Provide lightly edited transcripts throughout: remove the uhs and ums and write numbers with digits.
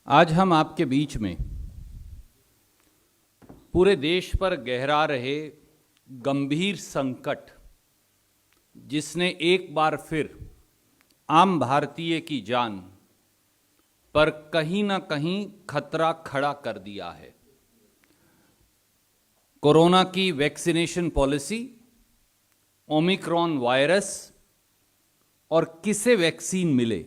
आज हम आपके बीच में पूरे देश पर गहरा रहे गंभीर संकट, जिसने एक बार फिर आम भारतीय की जान पर कहीं ना कहीं खतरा खड़ा कर दिया है। कोरोना की वैक्सीनेशन पॉलिसी, ओमिक्रॉन वायरस और किसे वैक्सीन मिले,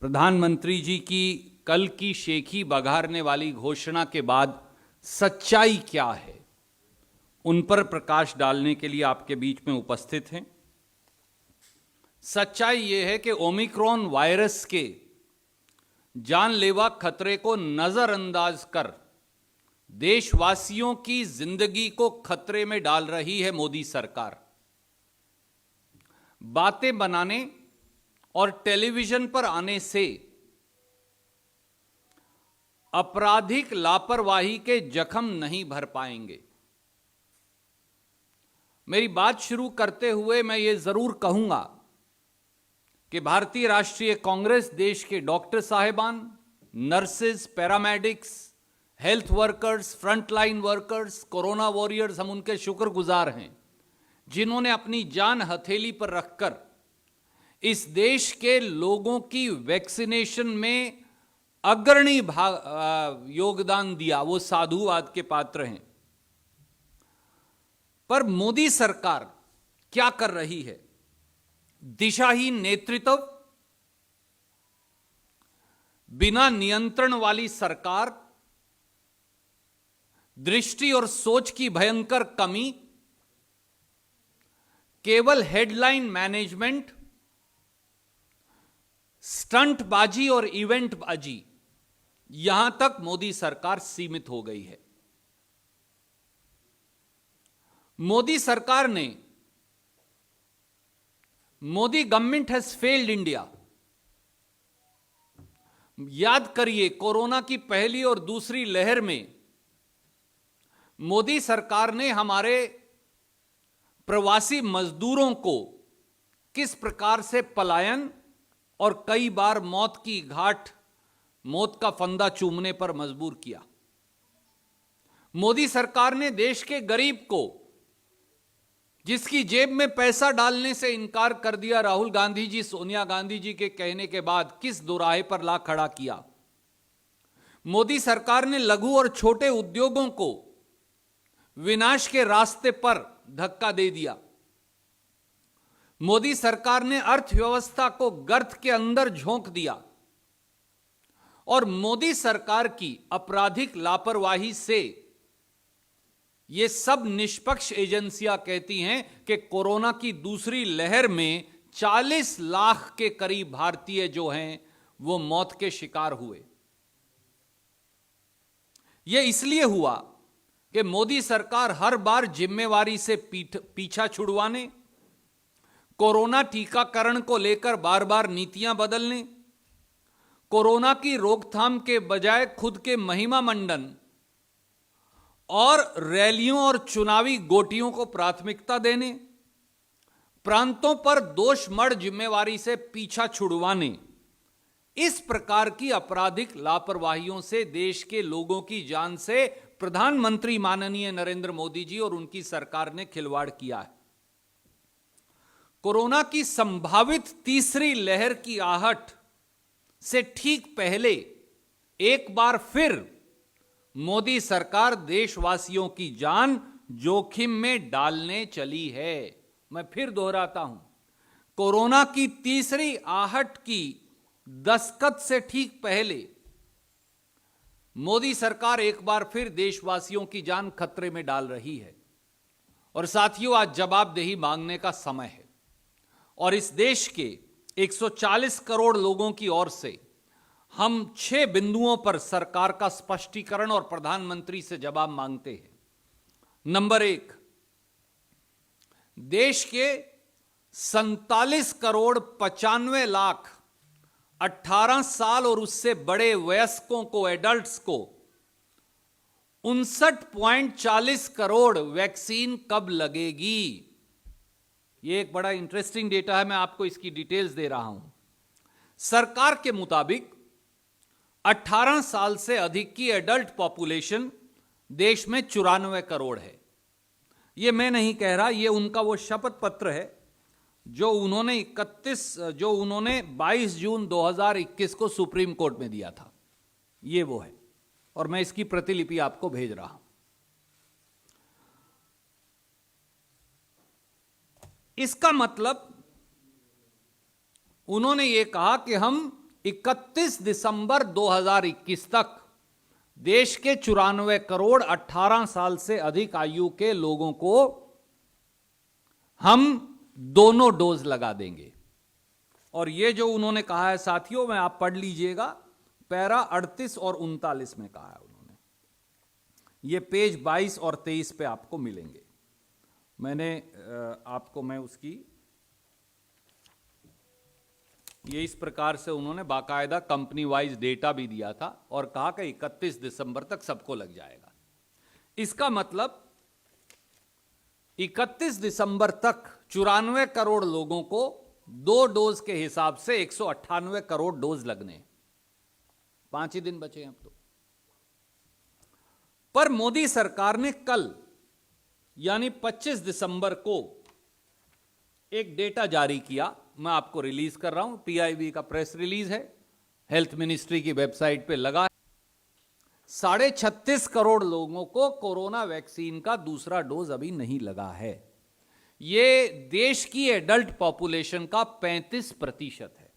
प्रधानमंत्री जी की कल की शेखी बघारने वाली घोषणा के बाद सच्चाई क्या है, उन पर प्रकाश डालने के लिए आपके बीच में उपस्थित हैं। सच्चाई यह है कि ओमिक्रॉन वायरस के जानलेवा खतरे को नजरअंदाज कर देशवासियों की जिंदगी को खतरे में डाल रही है मोदी सरकार। बातें बनाने और टेलीविजन पर आने से आपराधिक लापरवाही के जख्म नहीं भर पाएंगे। मेरी बात शुरू करते हुए मैं ये जरूर कहूंगा कि भारतीय राष्ट्रीय कांग्रेस देश के डॉक्टर साहिबान, nurses, paramedics, health workers, frontline workers, corona warriors, हम उनके शुक्रगुजार हैं जिन्होंने अपनी जान हथेली पर रखकर इस देश के लोगों की वैक्सीनेशन में अग्रणी योगदान दिया। वो साधुवाद के पात्र हैं। पर मोदी सरकार क्या कर रही है? दिशाहीन नेतृत्व, बिना नियंत्रण वाली सरकार, दृष्टि और सोच की भयंकर कमी, केवल हेडलाइन मैनेजमेंट, स्टंटबाजी और इवेंटबाजी, यहां तक मोदी सरकार सीमित हो गई है। मोदी सरकार ने, Modi government has failed India. याद करिए, कोरोना की पहली और दूसरी लहर में मोदी सरकार ने हमारे प्रवासी मजदूरों को किस प्रकार से पलायन और कई बार मौत की घाट, मौत का फंदा चूमने पर मजबूर किया। मोदी सरकार ने देश के गरीब को, जिसकी जेब में पैसा डालने से इनकार कर दिया राहुल गांधी जी, सोनिया गांधी जी के कहने के बाद, किस दोराहे पर ला खड़ा किया। मोदी सरकार ने लघु और छोटे उद्योगों को विनाश के रास्ते पर धक्का दे दिया। मोदी सरकार ने अर्थव्यवस्था को गर्त के अंदर झोंक दिया। और मोदी सरकार की आपराधिक लापरवाही से ये सब निष्पक्ष एजेंसियां कहती हैं कि कोरोना की दूसरी लहर में 40 लाख के करीब भारतीय जो हैं वो मौत के शिकार हुए। यह इसलिए हुआ कि मोदी सरकार हर बार जिम्मेवारी से पीछा छुड़वाने, कोरोना टीकाकरण को लेकर बार बार नीतियां बदलने, कोरोना की रोकथाम के बजाय खुद के महिमा मंडन और रैलियों और चुनावी गोटियों को प्राथमिकता देने, प्रांतों पर दोषमढ़ जिम्मेवारी से पीछा छुड़वाने, इस प्रकार की आपराधिक लापरवाहियों से देश के लोगों की जान से प्रधानमंत्री माननीय नरेंद्र मोदी जी और उनकी सरकार ने खिलवाड़ किया है। कोरोना की संभावित तीसरी लहर की आहट से ठीक पहले एक बार फिर मोदी सरकार देशवासियों की जान जोखिम में डालने चली है। मैं फिर दोहराता हूं, कोरोना की तीसरी आहट की दस्तक से ठीक पहले मोदी सरकार एक बार फिर देशवासियों की जान खतरे में डाल रही है। और साथियों, आज जवाबदेही मांगने का समय है। और इस देश के 140 करोड़ लोगों की ओर से हम 6 बिंदुओं पर सरकार का स्पष्टीकरण और प्रधानमंत्री से जवाब मांगते हैं। नंबर 1, देश के 47 करोड़ 95 लाख 18 साल और उससे बड़े वयस्कों को, एडल्ट्स को 59.40 करोड़ वैक्सीन कब लगेगी? यह एक बड़ा इंटरेस्टिंग डेटा है, मैं आपको इसकी डिटेल्स दे रहा हूं। सरकार के मुताबिक 18 साल से अधिक की एडल्ट पॉपुलेशन देश में 94 करोड़ है। यह मैं नहीं कह रहा, यह उनका वो शपथ पत्र है जो उन्होंने 22 जून 2021 को सुप्रीम कोर्ट में दिया था। ये वो है, और मैं इसकी प्रतिलिपि आपको भेज रहा हूं। इसका मतलब उन्होंने ये कहा कि हम 31 दिसंबर 2021 तक देश के 94 करोड़ 18 साल से अधिक आयु के लोगों को हम दोनों डोज लगा देंगे। और ये जो उन्होंने कहा है साथियों, मैं आप पढ़ लीजिएगा, पैरा 38 और 39 में कहा है उन्होंने। ये पेज 22 और 23 पे आपको मिलेंगे। मैं उसकी ये इस प्रकार से उन्होंने बाकायदा कंपनी वाइज डेटा भी दिया था और कहा कि 31 दिसंबर तक सबको लग जाएगा। इसका मतलब 31 दिसंबर तक 94 करोड़ लोगों को 2 डोज के हिसाब से 198 करोड़ डोज लगने। 5 ही दिन बचे हैं अब तो। पर मोदी सरकार ने कल यानी 25 दिसंबर को एक डेटा जारी किया। मैं आपको रिलीज कर रहा हूं, पीआईबी का प्रेस रिलीज है, हेल्थ मिनिस्ट्री की वेबसाइट पे लगा। 36.5 करोड़ लोगों को कोरोना वैक्सीन का दूसरा डोज अभी नहीं लगा है। यह देश की एडल्ट पॉपुलेशन का 35% है।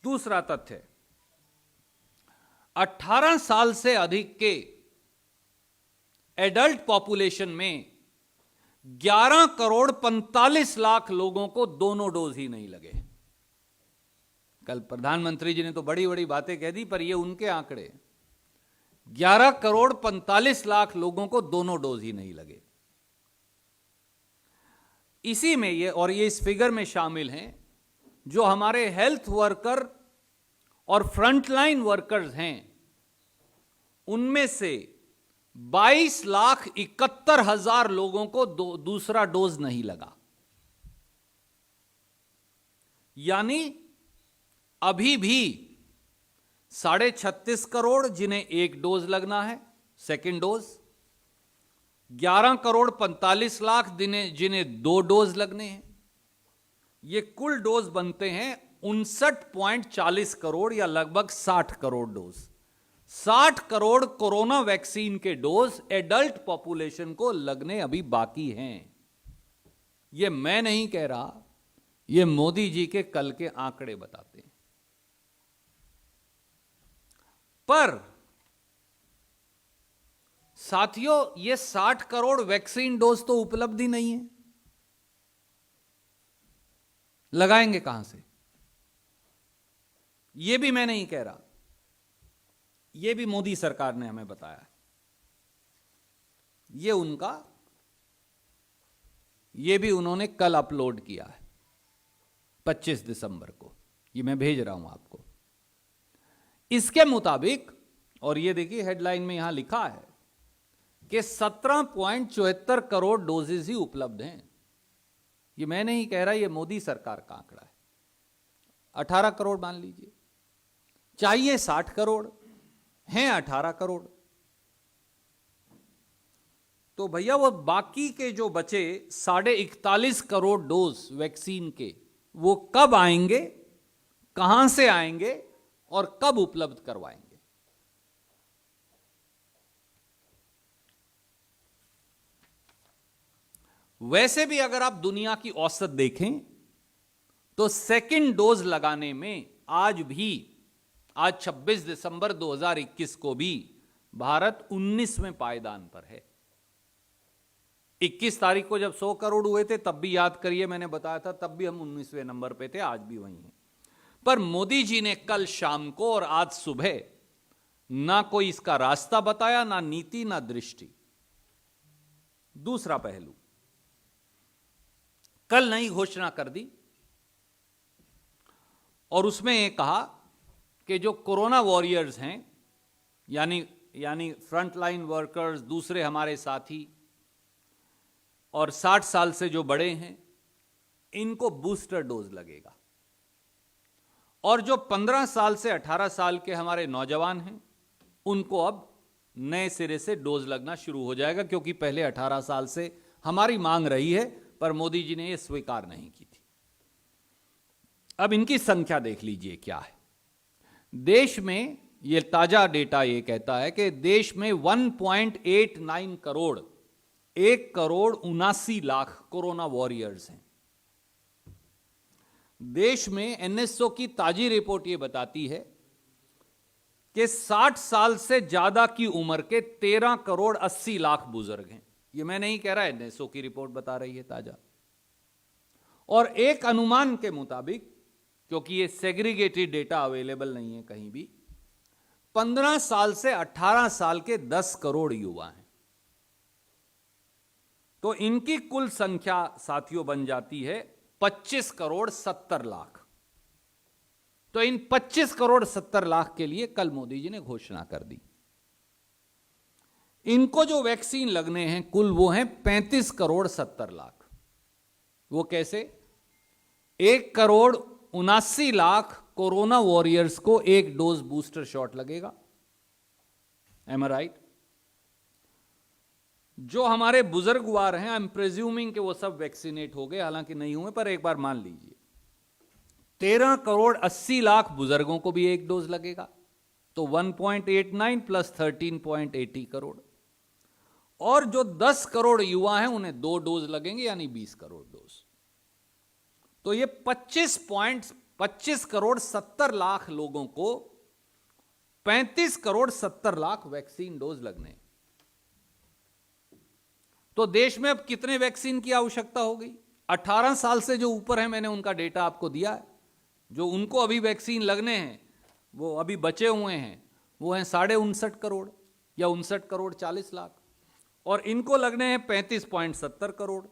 दूसरा तथ्य, 18 साल से अधिक के एडल्ट पॉपुलेशन में 11 करोड़ 45 लाख लोगों को दोनों डोज ही नहीं लगे। कल प्रधानमंत्री जी ने तो बड़ी बड़ी बातें कह दी, पर ये उनके आंकड़े, 11 करोड़ 45 लाख लोगों को दोनों डोज ही नहीं लगे। इसी में ये इस फिगर में शामिल हैं जो हमारे हेल्थ वर्कर और फ्रंटलाइन वर्कर्स हैं, उनमें से 22,71,000 लोगों को दूसरा डोज नहीं लगा। यानी अभी भी 36.5 करोड़ जिन्हें एक डोज लगना है, सेकेंड डोज, 11 करोड़ 45 लाख जिन्हें 2 डोज लगने हैं। ये कुल डोज बनते हैं 59.40 करोड़ या लगभग 60 crore dose. 60 crore corona vaccine के डोज एडल्ट पॉपुलेशन को लगने अभी बाकी हैं। यह मैं नहीं कह रहा, यह मोदी जी के कल के आंकड़े बताते हैं। पर साथियों, यह 60 करोड़ वैक्सीन डोज तो उपलब्ध ही नहीं है। लगाएंगे कहां से? यह भी मैं नहीं कह रहा, यह भी मोदी सरकार ने हमें बताया। यह भी उन्होंने कल अपलोड किया है 25 दिसंबर को। यह मैं भेज रहा हूं आपको। इसके मुताबिक, और यह देखिए हेडलाइन में यहां लिखा है कि 17.74 करोड़ डोजेज ही उपलब्ध हैं। यह मैं नहीं कह रहा, यह मोदी सरकार का आंकड़ा है। 18 करोड़ मान लीजिए, चाहिए 60 करोड़, हैं 18 करोड़। तो भैया वो बाकी के जो बचे 41.5 करोड़ डोज वैक्सीन के, वो कब आएंगे, कहां से आएंगे और कब उपलब्ध करवाएंगे? वैसे भी अगर आप दुनिया की औसत देखें तो सेकंड डोज लगाने में आज 26 दिसंबर 2021 को भी भारत 19वें पायदान पर है। 21 तारीख को जब 100 करोड़ हुए थे तब भी याद करिए, मैंने बताया था, तब भी हम 19वें नंबर पे थे, आज भी वही हैं। पर मोदी जी ने कल शाम को और आज सुबह ना कोई इसका रास्ता बताया, ना नीति, ना दृष्टि। दूसरा पहलू, कल नई घोषणा कर दी और उसमें यह कहा कि जो कोरोना वॉरियर्स हैं, यानी फ्रंटलाइन वर्कर्स, दूसरे हमारे साथी और 60 साल से जो बड़े हैं, इनको बूस्टर डोज लगेगा। और जो 15 साल से 18 साल के हमारे नौजवान हैं, उनको अब नए सिरे से डोज लगना शुरू हो जाएगा, क्योंकि पहले 18 साल से हमारी मांग रही है, पर मोदी जी ने यह स्वीकार नहीं की थी। अब इनकी संख्या देख लीजिए क्या है। देश में यह ताजा डेटा यह कहता है कि देश में 1.89 करोड़, 1,79,00,000 कोरोना वॉरियर्स हैं। देश में एनएसओ की ताजी रिपोर्ट यह बताती है कि 60 साल से ज्यादा की उम्र के 13,80,00,000 बुजुर्ग हैं। यह मैं नहीं कह रहा, एनएसओ की रिपोर्ट बता रही है ताजा। और एक अनुमान के मुताबिक, क्योंकि यह सेग्रीगेटेड डेटा अवेलेबल नहीं है कहीं भी, 15 साल से 18 साल के 10 करोड़ युवा हैं। तो इनकी कुल संख्या साथियों बन जाती है 25,70,00,000। तो इन 25,70,00,000 के लिए कल मोदी जी ने घोषणा कर दी। इनको जो वैक्सीन लगने हैं कुल, वो हैं 35,70,00,000। वो कैसे? 1,79,00,000 कोरोना वॉरियर्स को एक डोज बूस्टर शॉट लगेगा। एम आई राइट? जो हमारे बुजुर्गवार हैं, आई एम प्रिज्यूमिंग कि वो सब वैक्सीनेट हो गए, हालांकि नहीं हुए, पर एक बार मान लीजिए 13,80,00,000 बुजुर्गों को भी एक डोज लगेगा। तो 1.89 प्लस 13.80 करोड़। और जो 10 करोड़ युवा हैं उन्हें 2 डोज लगेंगे, यानी 20 करोड़ डोज। तो ये 25,70,00,000 लोगों को 35,70,00,000 वैक्सीन डोज लगने। तो देश में अब कितने वैक्सीन की आवश्यकता होगी? 18 साल से जो ऊपर है, मैंने उनका डेटा आपको दिया है। जो उनको अभी वैक्सीन लगने हैं, वो अभी बचे हुए हैं, वो हैं 59.5 करोड़ या 59,40,00,000। और इनको लगने हैं 35.70 करोड़।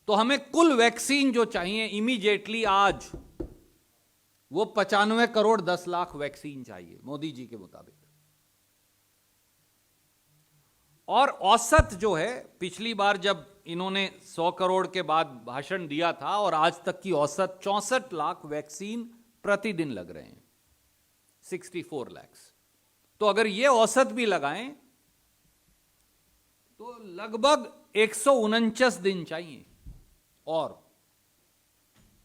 तो हमें कुल वैक्सीन जो चाहिए इमीडिएटली आज, वो 95,10,00,000 वैक्सीन चाहिए मोदी जी के मुताबिक। और औसत जो है, पिछली बार जब इन्होंने 100 करोड़ के बाद भाषण दिया था, और आज तक की औसत 64 लाख वैक्सीन प्रतिदिन लग रहे हैं, 64 लाख। तो अगर ये औसत भी लगाएं तो लगभग 149 दिन चाहिए। और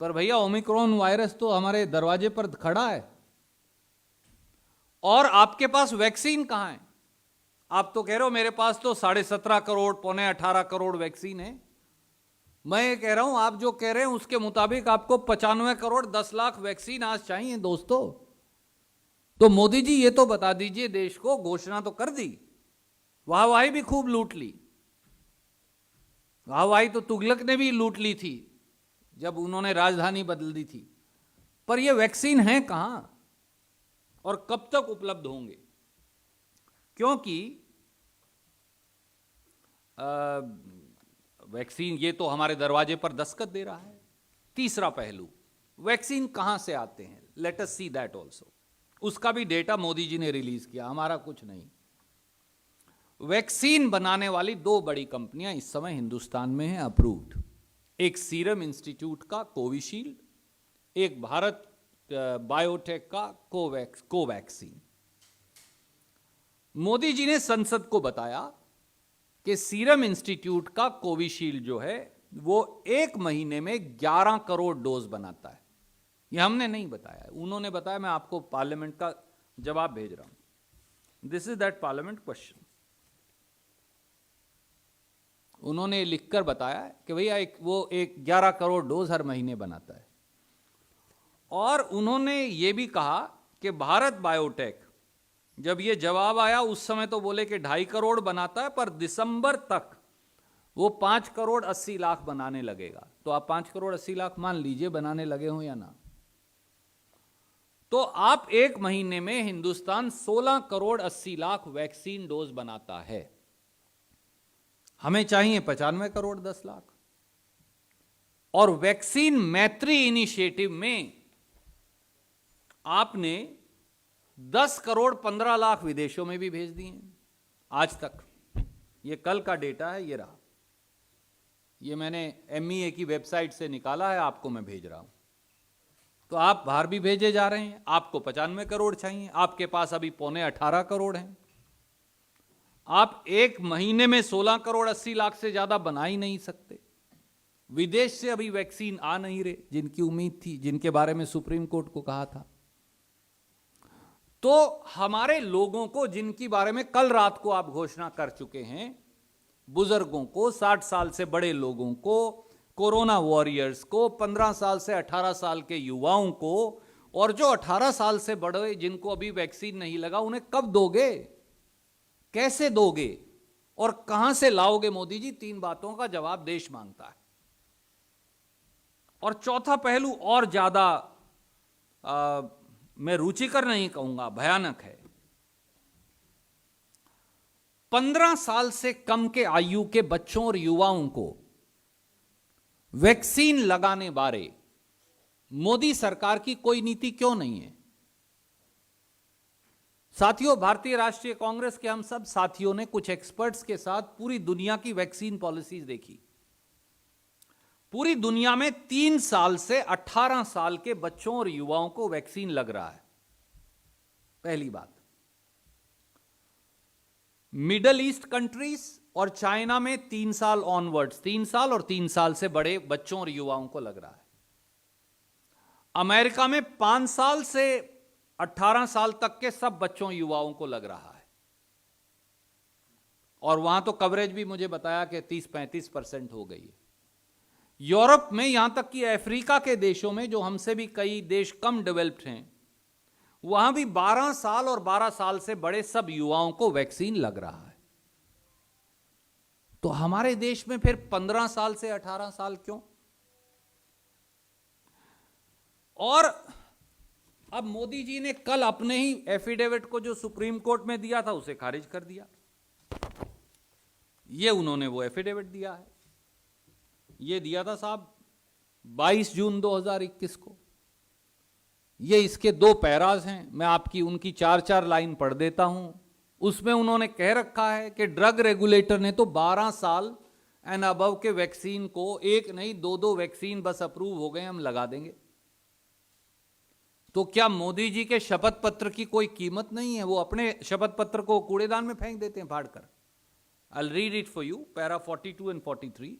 पर भैया, ओमिक्रॉन वायरस तो हमारे दरवाजे पर खड़ा है, और आपके पास वैक्सीन कहां है? आप तो कह रहे हो मेरे पास तो 17.5 करोड़, 17.5 करोड़ वैक्सीन है। मैं ये कह रहा हूं, आप जो कह रहे हैं उसके मुताबिक आपको 95,10,00,000 वैक्सीन आज चाहिए दोस्तों। तो मोदी जी ये तो बता दीजिए देश को, घोषणा तो कर दी, वाहवाही भी खूब लूट ली। वाहवाही तो तुगलक ने भी लूट ली थी जब उन्होंने राजधानी बदल दी थी। पर ये वैक्सीन है कहां और कब तक उपलब्ध होंगे? क्योंकि वैक्सीन ये तो हमारे दरवाजे पर दस्तक दे रहा है। तीसरा पहलू, वैक्सीन कहां से आते हैं? Let us see that also. उसका भी डेटा मोदी जी ने रिलीज किया, हमारा कुछ नहीं। वैक्सीन बनाने वाली 2 बड़ी कंपनियां इस समय हिंदुस्तान में हैं अप्रूव्ड। एक सीरम इंस्टीट्यूट का कोविशील्ड, एक भारत बायोटेक का कोवैक्सीन। मोदी जी ने संसद को बताया कि सीरम इंस्टीट्यूट का कोविशील्ड जो है वो 1 महीने में 11 करोड़ डोज बनाता है। ये हमने नहीं बताया, उन्होंने बताया। मैं आपको पार्लियामेंट का जवाब भेज रहा हूं। This is that parliament question. उन्होंने लिखकर बताया कि भैया वो 11 करोड़ डोज हर महीने बनाता है। और उन्होंने ये भी कहा कि भारत बायोटेक, जब ये जवाब आया उस समय तो बोले कि 2.5 करोड़ बनाता है, पर दिसंबर तक वो 5,80,00,000 बनाने लगेगा। तो आप 5,80,00,000 मान लीजिए बनाने लगे हो या ना। तो आप 1 महीने में हिंदुस्तान 16,80,00,000 वैक्सीन डोज बनाता है। हमें चाहिए 95,10,00,000। और वैक्सीन मैत्री इनिशिएटिव में आपने 10,15,00,000 विदेशों में भी भेज दिए आज तक। ये कल का डेटा है, ये रहा। ये मैंने MEA की वेबसाइट से निकाला है, आपको मैं भेज रहा हूं। तो आप बाहर भी भेजे जा रहे हैं, आपको 95 करोड़ चाहिए, आपके पास अभी 18 करोड़ हैं। आप एक महीने में 16 करोड़ 80 लाख से ज्यादा बना ही नहीं सकते। विदेश से अभी वैक्सीन आ नहीं रहे, जिनकी उम्मीद थी, जिनके बारे में सुप्रीम कोर्ट को कहा था। तो हमारे लोगों को, जिनकी बारे में कल रात को आप घोषणा कर चुके हैं, बुजुर्गों को, 60 साल से बड़े लोगों को, कोरोना वॉरियर्स को, 15 साल से 18 साल के युवाओं को, और जो 18 साल से बड़े जिनको अभी वैक्सीन नहीं लगा, उन्हें कब दोगे, कैसे दोगे और कहां से लाओगे? मोदी जी, 3 बातों का जवाब देश मांगता है। और चौथा पहलू और ज्यादा मैं रुचिकर नहीं कहूंगा, भयानक है। 15 साल से कम के आयु के बच्चों और युवाओं को वैक्सीन लगाने बारे मोदी सरकार की कोई नीति क्यों नहीं है? साथियों, भारतीय राष्ट्रीय कांग्रेस के हम सब साथियों ने कुछ एक्सपर्ट्स के साथ पूरी दुनिया की वैक्सीन पॉलिसीज देखी। पूरी दुनिया में 3 साल से 18 साल के बच्चों और युवाओं को वैक्सीन लग रहा है। पहली बात, मिडल ईस्ट कंट्रीज और चाइना में 3 साल ऑनवर्ड्स, 3 साल और 3 साल से बड़े बच्चों और युवाओं को लग रहा है। अमेरिका में 5 साल से 18 साल तक के सब बच्चों युवाओं को लग रहा है। और वहां तो कवरेज भी मुझे बताया कि 30-35% हो गई है। यूरोप में, यहां तक कि अफ्रीका के देशों में, जो हमसे भी कई देश कम डेवलप्ड हैं, वहां भी 12 साल और 12 साल से बड़े सब युवाओं को वैक्सीन लग रहा है। तो हमारे देश में फिर 15 साल से 18 साल क्यों? और अब मोदी जी ने कल अपने ही एफिडेविट को जो सुप्रीम कोर्ट में दिया था, उसे खारिज कर दिया। ये उन्होंने वो एफिडेविट दिया है, ये दिया था साहब 22 जून 2021 को। ये इसके 2 पैराज हैं, मैं आपकी उनकी 4-4 लाइन पढ़ देता हूं। उसमें उन्होंने कह रखा है कि ड्रग रेगुलेटर ने तो 12 साल एंड अबव के वैक्सीन को, एक नहीं 2-2 वैक्सीन बस अप्रूव हो गए, हम लगा देंगे। तो क्या मोदी जी के शपथ पत्र की कोई कीमत नहीं है? वो अपने शपथ पत्र को कूड़ेदान में फेंक देते हैं फाड़ कर। I will read it for you, para 42 and 43।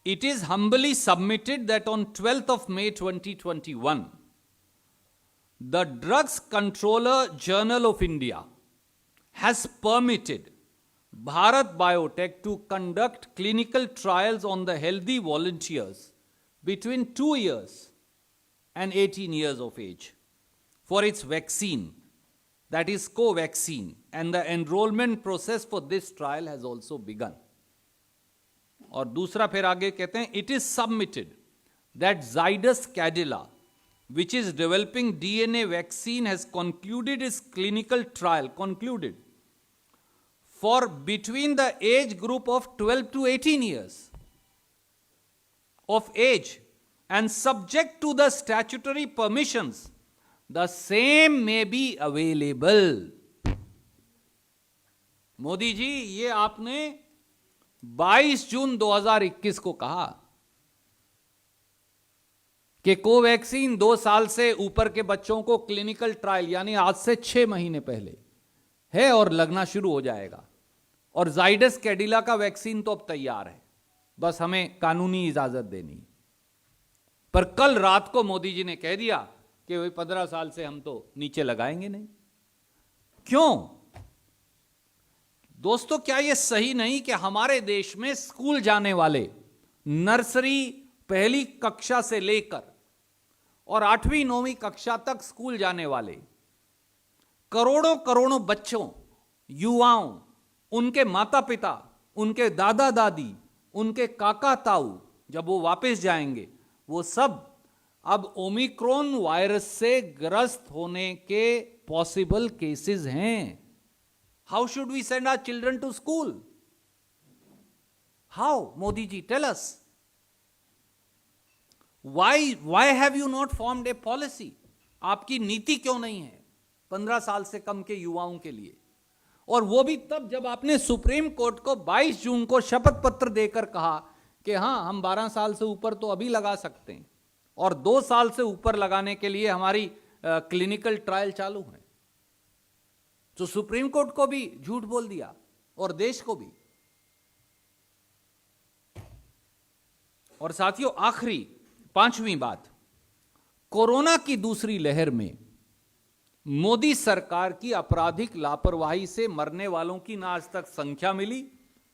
It is humbly submitted that on 12th of May 2021, the Drugs Controller Journal of India has permitted Bharat Biotech to conduct clinical trials on the healthy volunteers between 2 years and 18 years of age for its vaccine, that is Covaxin, and the enrollment process for this trial has also begun. और दूसरा फिर आगे कहते हैं, it is submitted that Zydus Cadila, which is developing DNA vaccine, has concluded its clinical trial, for between the age group of 12 to 18 years of age, and subject to the statutory permissions, the same may be available. Modi ji, ये आपने 22 जून 2021 को कहा कि Covaxin 2 साल से ऊपर के बच्चों को क्लिनिकल ट्रायल, यानी आज से 6 महीने पहले है और लगना शुरू हो जाएगा। और Zydus Cadila का वैक्सीन तो अब तैयार है, बस हमें कानूनी इजाजत देनी। पर कल रात को मोदी जी ने कह दिया कि वही 15 साल से हम तो नीचे लगाएंगे नहीं। क्यों? दोस्तों, क्या यह सही नहीं कि हमारे देश में स्कूल जाने वाले, नर्सरी पहली कक्षा से लेकर और 8वीं 9वीं कक्षा तक स्कूल जाने वाले करोड़ों करोड़ों बच्चों, युवाओं, उनके माता पिता, उनके दादा दादी, उनके काका ताऊ, जब वो वापस जाएंगे, वो सब अब ओमिक्रॉन वायरस से ग्रस्त होने के पॉसिबल केसेस हैं। How should we send our children to school? How, Modi ji, tell us. Why have you not formed a policy? आपकी नीति क्यों नहीं है 15 साल से कम के युवाओं के लिए? और वो भी तब जब आपने सुप्रीम कोर्ट को 22 जून को शपथ पत्र देकर कहा कि हां हम 12 साल से ऊपर तो अभी लगा सकते हैं और 2 साल से ऊपर लगाने के लिए हमारी क्लिनिकल ट्रायल चालू है। तो सुप्रीम कोर्ट को भी झूठ बोल दिया और देश को भी। और साथियों, आखिरी 5वीं बात, कोरोना की दूसरी लहर में मोदी सरकार की आपराधिक लापरवाही से मरने वालों की ना आज तक संख्या मिली,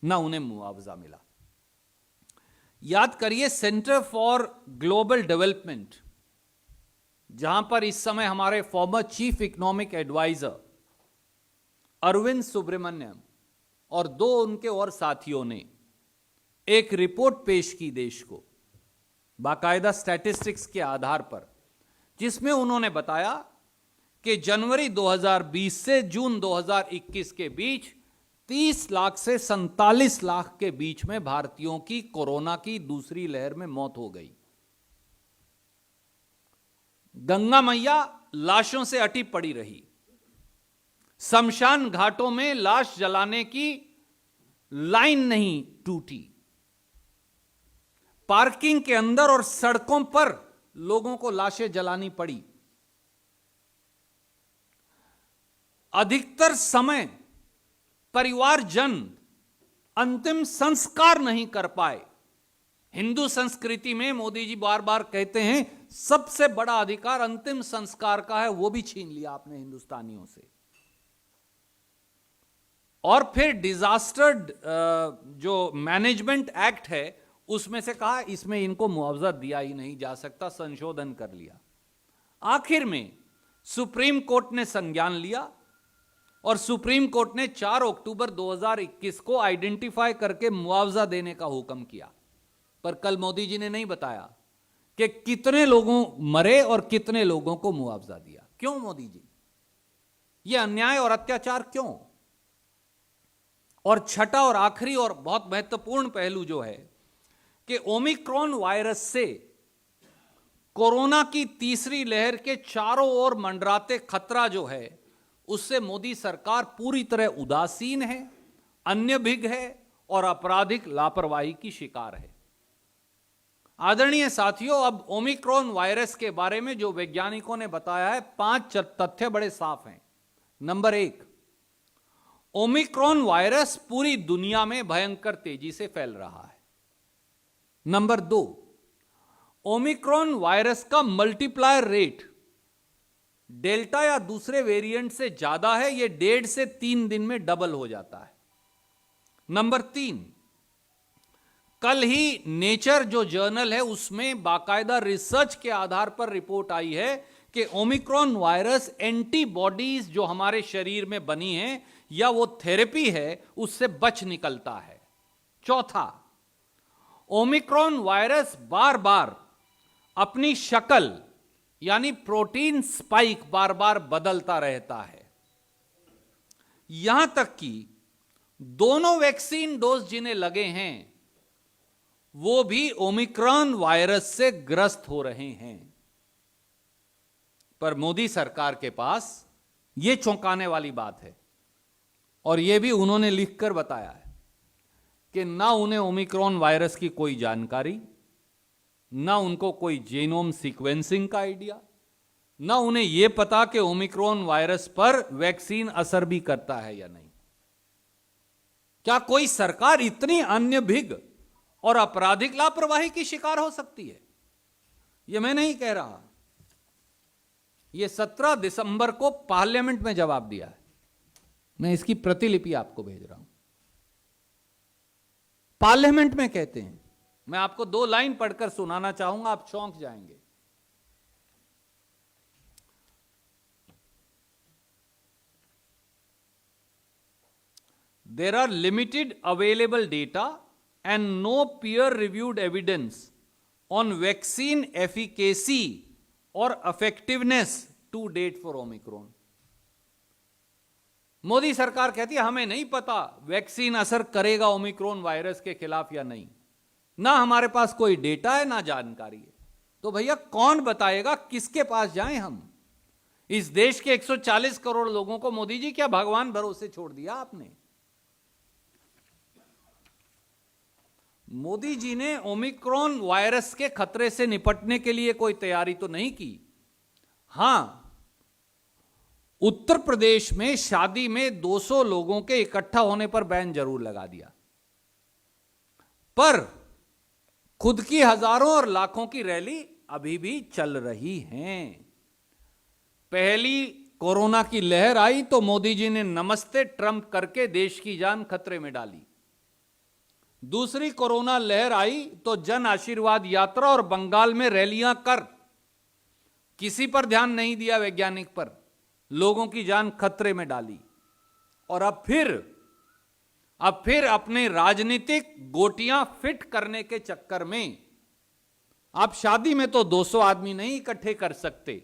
ना उन्हें मुआवजा मिला। याद करिए, सेंटर फॉर ग्लोबल डेवलपमेंट, जहां पर इस समय हमारे former chief economic adviser Arvind Subramanian और 2 उनके और साथियों ने एक रिपोर्ट पेश की देश को, बाकायदा स्टैटिस्टिक्स के आधार पर, जिसमें उन्होंने बताया कि जनवरी 2020 से जून 2021 के बीच 30 लाख से 47 लाख के बीच में भारतीयों की कोरोना की दूसरी लहर में मौत हो गई। गंगा मैया लाशों से अटी पड़ी रही, शमशान घाटों में लाश जलाने की लाइन नहीं टूटी, पार्किंग के अंदर और सड़कों पर लोगों को लाशें जलानी पड़ी। अधिकतर समय परिवारजन अंतिम संस्कार नहीं कर पाए। हिंदू संस्कृति में मोदी जी बार बार कहते हैं सबसे बड़ा अधिकार अंतिम संस्कार का है, वो भी छीन लिया आपने हिंदुस्तानियों से। और फिर डिजास्टर जो मैनेजमेंट एक्ट है उसमें से कहा इसमें इनको मुआवजा दिया ही नहीं जा सकता, संशोधन कर लिया। आखिर में सुप्रीम कोर्ट ने संज्ञान लिया और सुप्रीम कोर्ट ने 4 अक्टूबर 2021 को आइडेंटिफाई करके मुआवजा देने का हुक्म किया। पर कल मोदी जी ने नहीं बताया कि कितने लोगों मरे और कितने लोगों को मुआवजा दिया। क्यों मोदी जी? यह अन्याय और अत्याचार क्यों? और छठा और आखिरी और बहुत महत्वपूर्ण पहलू जो है कि ओमिक्रॉन वायरस से कोरोना की तीसरी लहर के चारों ओर मंडराते खतरा जो है उससे मोदी सरकार पूरी तरह उदासीन है, अन्यभिज्ञ है और आपराधिक लापरवाही की शिकार है। आदरणीय साथियों, अब ओमिक्रॉन वायरस के बारे में जो वैज्ञानिकों ने बताया है 5 तथ्य बड़े साफ हैं। नंबर 1, ओमिक्रॉन वायरस पूरी दुनिया में भयंकर तेजी से फैल रहा है। नंबर 2, ओमिक्रॉन वायरस का मल्टीप्लायर रेट डेल्टा या दूसरे वेरिएंट से ज्यादा है, यह 1.5 से 3 दिन में डबल हो जाता है। नंबर 3, कल ही नेचर जो जर्नल है उसमें बाकायदा रिसर्च के आधार पर रिपोर्ट आई है कि ओमिक्रॉन वायरस एंटीबॉडीज जो हमारे शरीर में बनी है या वो थेरेपी है उससे बच निकलता है। चौथा, ओमिक्रॉन वायरस बार बार अपनी शक्ल यानी प्रोटीन स्पाइक बार बार बदलता रहता है। यहां तक कि दोनों वैक्सीन डोज जिन्हें लगे हैं वो भी ओमिक्रॉन वायरस से ग्रस्त हो रहे हैं। पर मोदी सरकार के पास यह चौंकाने वाली बात है और यह भी उन्होंने लिखकर बताया है कि ना उन्हें ओमिक्रॉन वायरस की कोई जानकारी, ना उनको कोई जीनोम सीक्वेंसिंग का आइडिया, ना उन्हें यह पता कि ओमिक्रॉन वायरस पर वैक्सीन असर भी करता है या नहीं। क्या कोई सरकार इतनी अन्यभिज्ञ और आपराधिक लापरवाही की शिकार हो सकती है? यह मैं नहीं कह रहा, यह 17 दिसंबर को पार्लियामेंट में जवाब दिया है। मैं इसकी प्रतिलिपि आपको भेज रहा हूं। पार्लियामेंट में कहते हैं, मैं आपको 2 लाइन पढ़कर सुनाना चाहूंगा, आप चौंक जाएंगे। There are limited available data and no peer-reviewed evidence on vaccine efficacy or effectiveness to date for Omicron. Modi सरकार कहती है हमें नहीं पता वैक्सीन असर करेगा ओमिक्रॉन वायरस के खिलाफ या नहीं, ना हमारे पास कोई डेटा है ना जानकारी है। तो भैया कौन बताएगा, किसके पास जाएं हम? इस देश के 140 करोड़ लोगों को मोदी जी क्या भगवान भरोसे छोड़ दिया आपने? मोदी जी ने ओमिक्रॉन वायरस के खतरे से निपटने के लिए कोई तैयारी तो नहीं की। हां, उत्तर प्रदेश में शादी में 200 लोगों के इकट्ठा होने पर बैन जरूर लगा दिया, पर खुद की हजारों और लाखों की रैली अभी भी चल रही हैं। पहली कोरोना की लहर आई तो मोदी जी ने नमस्ते ट्रंप करके देश की जान खतरे में डाली। दूसरी कोरोना लहर आई तो जन आशीर्वाद यात्रा और बंगाल में रैलियां कर किसी पर ध्यान नहीं दिया, वैज्ञानिक पर, लोगों की जान खतरे में डाली। और अब फिर अपने राजनीतिक गोटियां फिट करने के चक्कर में आप शादी में तो 200 आदमी नहीं इकट्ठे कर सकते,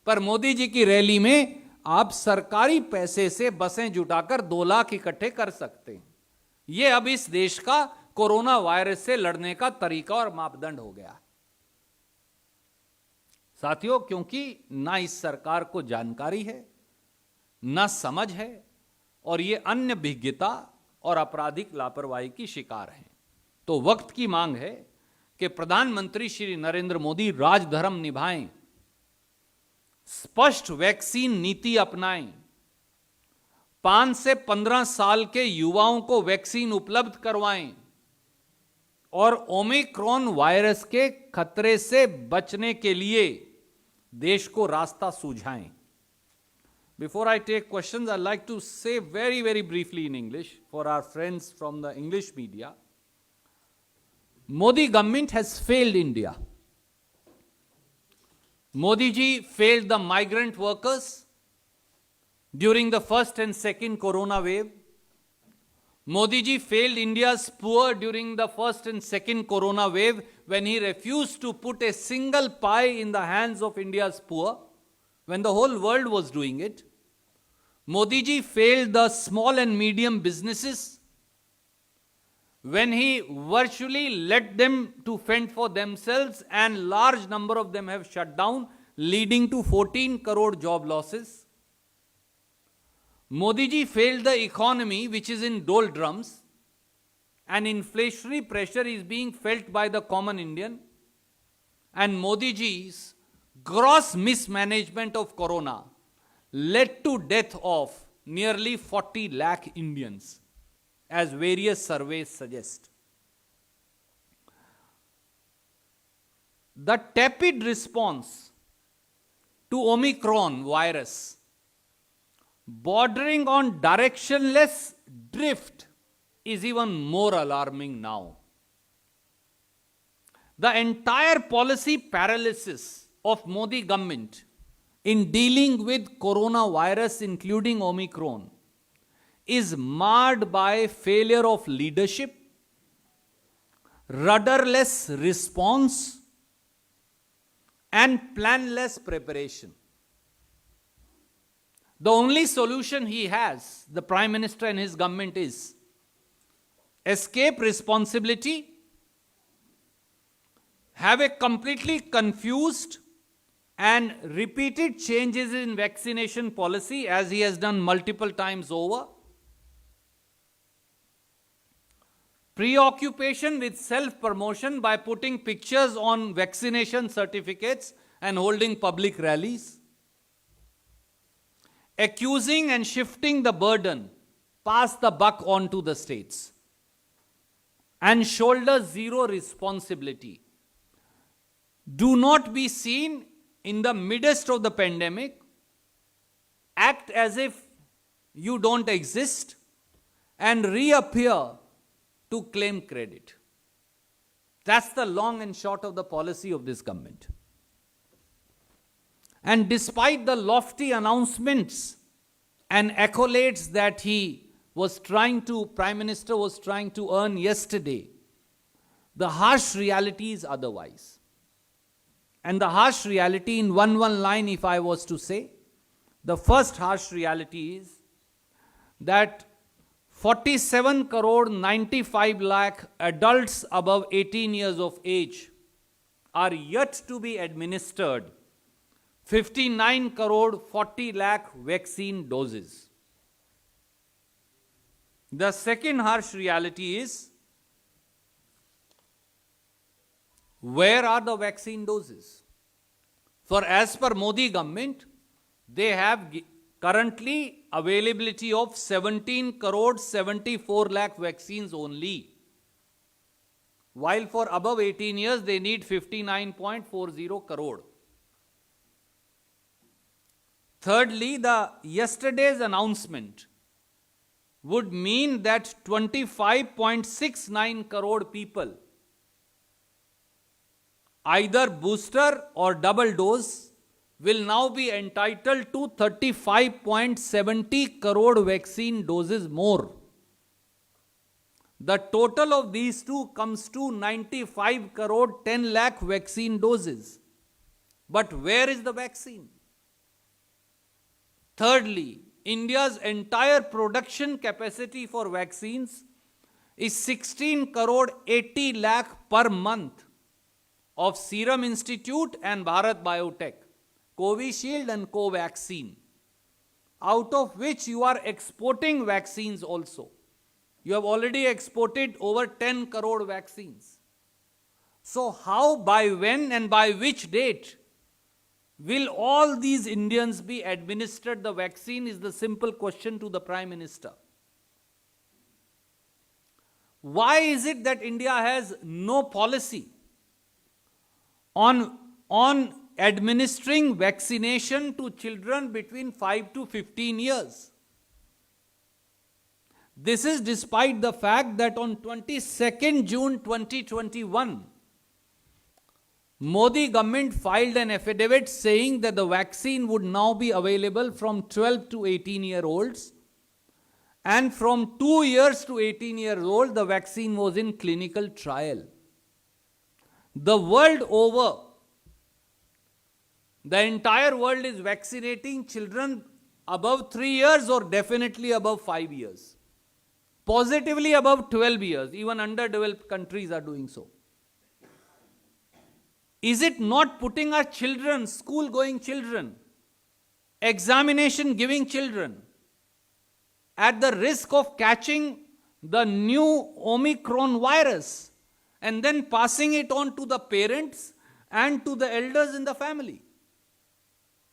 पर मोदी जी की रैली में आप सरकारी पैसे से बसें जुटाकर 2 लाख इकट्ठे कर सकते हैं। यह अब इस देश का कोरोना वायरस से लड़ने का तरीका और मापदंड हो गया साथियों, क्योंकि ना इस सरकार को जानकारी है, ना समझ है, और ये अन्य भिज्ञता और आपराधिक लापरवाही की शिकार हैं। तो वक्त की मांग है कि प्रधानमंत्री श्री नरेंद्र मोदी राजधर्म निभाएं, स्पष्ट वैक्सीन नीति अपनाएं, 5 से 15 साल के युवाओं को वैक्सीन उपलब्ध करवाएं और ओमिक्रॉन वायरस के खतरे से बचने के लिए देश को रास्ता सूझाएं। Before I take questions, I'd like to say very, very briefly in English for our friends from the English media. Modi government has failed India. Modi ji failed the migrant workers during the first and second corona wave. Modi ji failed India's poor during the first and second corona wave when he refused to put a single pie in the hands of India's poor, when the whole world was doing it. Modi ji failed the small and medium businesses when he virtually let them to fend for themselves, and large number of them have shut down, leading to 14 crore job losses. Modi ji failed the economy, which is in doldrums, and inflationary pressure is being felt by the common Indian. And Modi ji's gross mismanagement of corona led to death of nearly 40 lakh Indians, as various surveys suggest. The tepid response to Omicron virus, bordering on directionless drift, is even more alarming now. The entire policy paralysis of Modi government in dealing with coronavirus, including Omicron, is marred by failure of leadership, rudderless response, and planless preparation. The only solution he has, the Prime Minister and his government, is escape responsibility, have a completely confused and repeated changes in vaccination policy, as he has done multiple times over, preoccupation with self-promotion by putting pictures on vaccination certificates and holding public rallies, accusing and shifting the burden, pass the buck on to the states, and shoulder zero responsibility. Do not be seen in the midst of the pandemic, act as if you don't exist, and reappear to claim credit. That's the long and short of the policy of this government. And despite the lofty announcements and accolades that Prime Minister was trying to earn yesterday, the harsh reality is otherwise. And the harsh reality, in one line if I was to say, the first harsh reality is that 47 crore 95 lakh adults above 18 years of age are yet to be administered 59 crore 40 lakh vaccine doses. The second harsh reality is Where are the vaccine doses? For as per Modi government, they have currently availability of 17 crore 74 lakh vaccines only. While for above 18 years, they need 59.40 crore. Thirdly, the yesterday's announcement would mean that 25.69 crore people, either booster or double dose, will now be entitled to 35.70 crore vaccine doses more. The total of these two comes to 95 crore 10 lakh vaccine doses. But where is the vaccine? Thirdly, India's entire production capacity for vaccines is 16 crore 80 lakh per month of Serum Institute and Bharat Biotech, Covishield and Covaxin, out of which you are exporting vaccines also. You have already exported over 10 crore vaccines. So how, by when and by which date will all these Indians be administered the vaccine is the simple question to the Prime Minister. Why is it that India has no policy on administering vaccination to children between 5 to 15 years? This is despite the fact that on 22nd June 2021, Modi government filed an affidavit saying that the vaccine would now be available from 12 to 18-year-olds, and from 2 years to 18 years old, the vaccine was in clinical trial. The world over, the entire world is vaccinating children above 3 years or definitely above 5 years. Positively above 12 years, even underdeveloped countries are doing so. Is it not putting our children, school-going children, examination-giving children, at the risk of catching the new Omicron virus and then passing it on to the parents and to the elders in the family?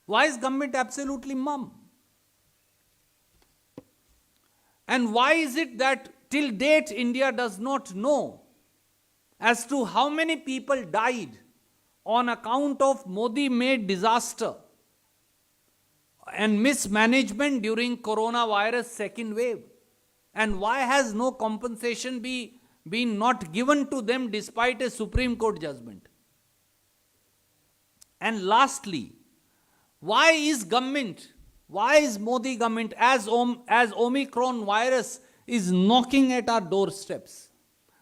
Why is government absolutely mum? And why is it that till date India does not know as to how many people died on account of Modi-made disaster and mismanagement during coronavirus second wave? And why has no compensation been not given to them despite a Supreme Court judgment? And lastly, why is Modi government, as Omicron virus is knocking at our doorsteps?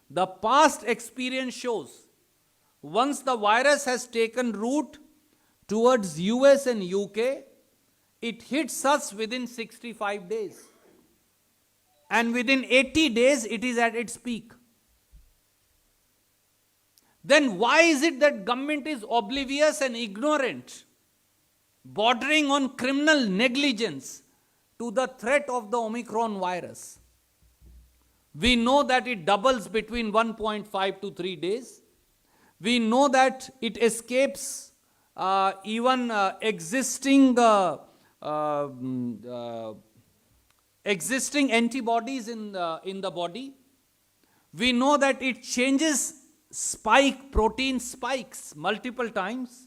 The past experience shows once the virus has taken root towards US and UK, it hits us within 65 days. And within 80 days, it is at its peak. Then why is it that government is oblivious and ignorant, bordering on criminal negligence to the threat of the Omicron virus? We know that it doubles between 1.5 to 3 days. We know that it escapes even existing antibodies in the body. We know that it changes protein spikes multiple times.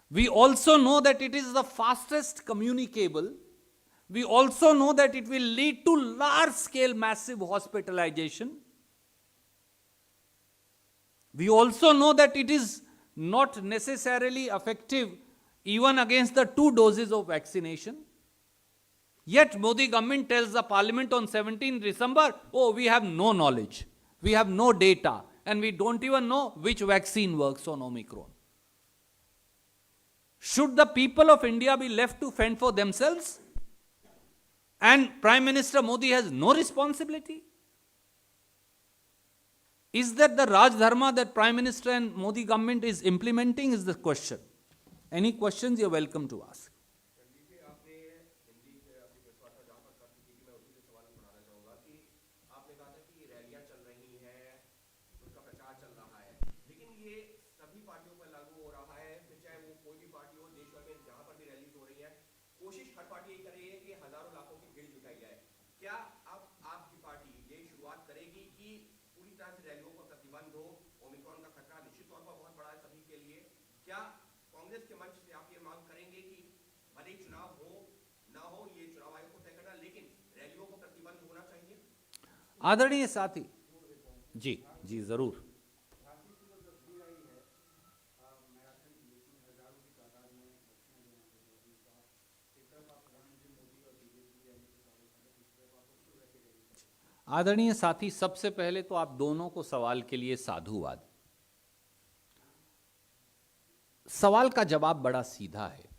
We also know that it is the fastest communicable. We also know that it will lead to large-scale massive hospitalization. We also know that it is not necessarily effective even against the 2 doses of vaccination. Yet Modi government tells the parliament on 17 December, oh, we have no knowledge, we have no data, and we don't even know which vaccine works on Omicron. Should the people of India be left to fend for themselves? And Prime Minister Modi has no responsibility? Is that the Raj Dharma that Prime Minister and Modi government is implementing is the question. Any questions you're welcome to ask. आपने कहा था कि रैलियां चल रही हैं, उनका प्रचार चल रहा है, लेकिन कोशिश हर पार्टी यही कर रही है कि हजारों लाखों की भीड़ जुटाई जाए। क्या अब आपकी पार्टी ये शुरुआत करेगी कि पूरी तरह से रैलियों पर प्रतिबंध हो? ओमिक्रॉन का खतरा निश्चित तौर पर बहुत बड़ा है सभी के लिए। क्या कांग्रेस के मंच से आप ये मांग करेंगे कि भले ही चुनाव हो ना हो, ये चुनाव आयोग को तय करना, लेकिन रैलियों पर प्रतिबंध होना चाहिए? आदरणीय साथी जी जी जरूर। आदरणीय साथी, सबसे पहले तो आप दोनों को सवाल के लिए साधुवाद। सवाल का जवाब बड़ा सीधा है।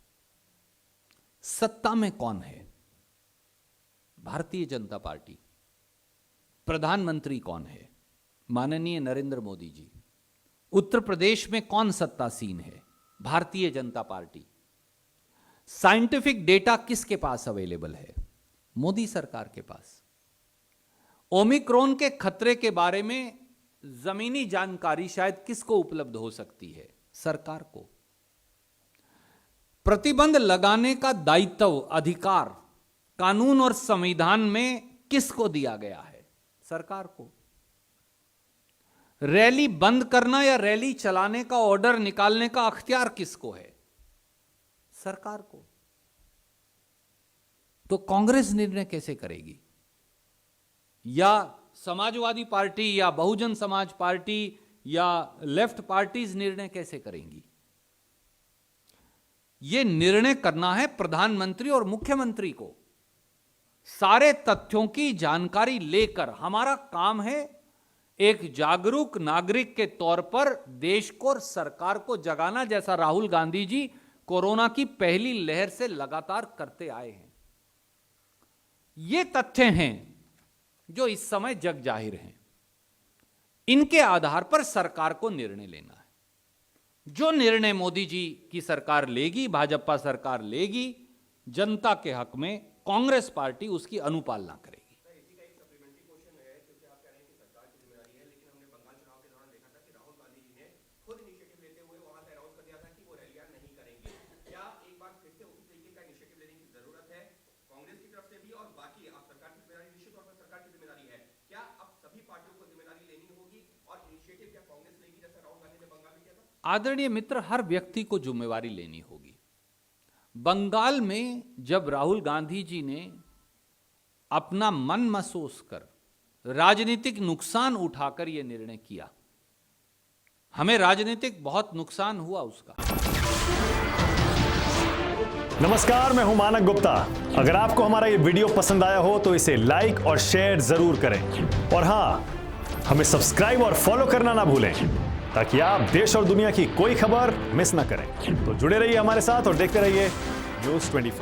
सत्ता में कौन है? भारतीय जनता पार्टी। प्रधानमंत्री कौन है? माननीय नरेंद्र मोदी जी। उत्तर प्रदेश में कौन सत्तासीन है? Bharatiya Janata party. Scientific data किसके पास अवेलेबल है? मोदी सरकार के पास। ओमिक्रॉन के खतरे के बारे में जमीनी जानकारी शायद किसको उपलब्ध हो सकती है? सरकार को। प्रतिबंध लगाने का दायित्व, अधिकार कानून और संविधान में किसको दिया गया है? सरकार को। रैली बंद करना या रैली चलाने का ऑर्डर निकालने का अख्तियार किसको है? सरकार को। तो कांग्रेस निर्णय कैसे करेगी? या समाजवादी पार्टी या बहुजन समाज पार्टी या लेफ्ट पार्टीज निर्णय कैसे करेंगी? यह निर्णय करना है प्रधानमंत्री और मुख्यमंत्री को। सारे तथ्यों की जानकारी लेकर हमारा काम है एक जागरूक नागरिक के तौर पर देश को और सरकार को जगाना, जैसा राहुल गांधी जी कोरोना की पहली लहर से लगातार करते आए हैं। ये तथ्य हैं जो इस समय जग जाहिर हैं। इनके आधार पर सरकार को निर्णय लेना है। जो निर्णय मोदी जी की सरकार लेगी, भाजपा सरकार लेगी, जनता के हक में कांग्रेस पार्टी उसकी अनुपालना करेगी। इसी का एक सप्लीमेंट्री क्वेश्चन है, क्योंकि आप कह रहे हैं कि सरकार की जिम्मेदारी है, लेकिन हमने बंगाल चुनाव के दौरान देखा था कि राहुल गांधी जी ने खुद इनिशिएटिव लेते हुए वहां से अनाउंस कर दिया था कि वो रैलियां नहीं करेंगे। क्या एक बार फिर से उसी तरीके का इनिशिएटिव लेने की जरूरत है कांग्रेस की तरफ से भी? और बाकी आप सरकार की जिम्मेदारी, निश्चित तौर पर सरकार की जिम्मेदारी है, क्या अब सभी पार्टियों को जिम्मेदारी लेनी होगी और इनिशिएटिव क्या कांग्रेस लेगी जैसा राहुल गांधी ने बंगाल में किया था? आदरणीय मित्र, हर व्यक्ति को जिम्मेवारी लेनी होगी। बंगाल में जब राहुल गांधी जी ने अपना मन महसूस कर राजनीतिक नुकसान उठाकर यह निर्णय किया, हमें राजनीतिक बहुत नुकसान हुआ उसका। नमस्कार, मैं हूं मानक गुप्ता। अगर आपको हमारा ये वीडियो पसंद आया हो तो इसे लाइक और शेयर जरूर करें, और हां, हमें सब्सक्राइब और फॉलो करना ना भूलें ताकि आप देश और दुनिया की कोई खबर मिस ना करें। तो जुड़े रहिए हमारे साथ और देखते रहिए न्यूज़ 24।